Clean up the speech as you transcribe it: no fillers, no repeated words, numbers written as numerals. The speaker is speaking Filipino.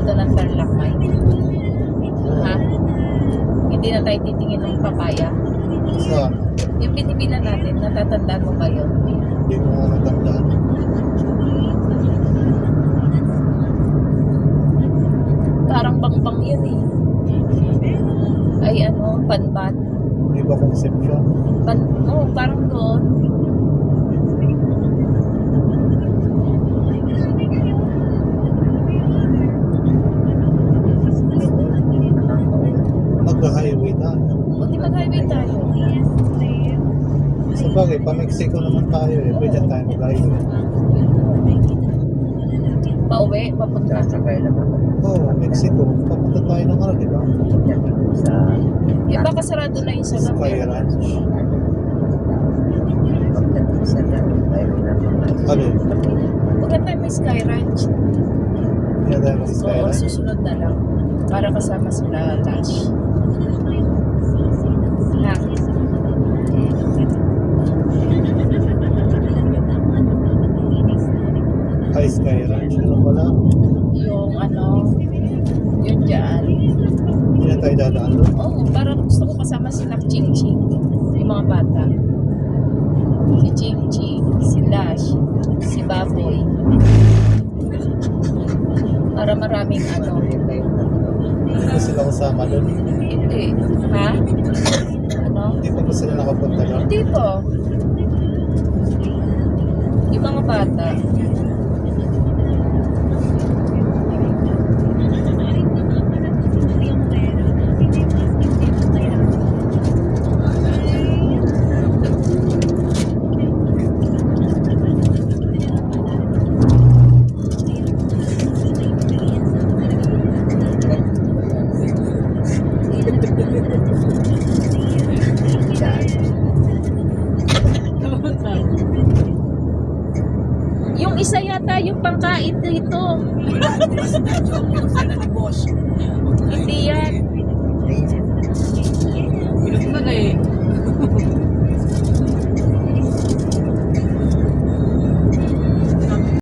ba doon ang Tarlac Mine? Ha? Hindi na tayo titingin ng papaya. Saan? Yung binibilan natin, natatandaan mo ba yun? Hindi ko nga natandaan. Parang bang-bang yun eh. Ay ano, Banban. Di ba Concepcion? Parang doon. Mag-highway tayo. Buti mag-highway tayo. Sa bagay, pa-Mexico naman tayo eh. Pwede tayo mag-highway. Pauwi, papunta. Sasakay naman Oo, Mexico. Papunta tayo ng ano, di ba? sa Eh baka sarado na yung sa Sky gabi. Ranch. pagdating sa mayroon na mga Ano? Huwag na tayo may Sky Ranch. Kaya tayo mag-Sky Oo, Ranch. susunod na lang. Para kasama sila Lash. Ha? Ay, Sky Ranch. Ano pala? Yung ano, yun dyan. Hindi na tayo dadaan doon. Oo, parang gusto ko kasama sila Ching Ching. Yung mga bata. Si Ching Ching, si Lash, si Baboy. Para maraming ano. Hindi ba sila kasama doon? Hindi. Ha? Ano? Hindi pa ba sila nakapunta doon? Hindi po. Yung mga bata. Yung isa yata yung pangkain dito. Hindi yan. Pinag na eh.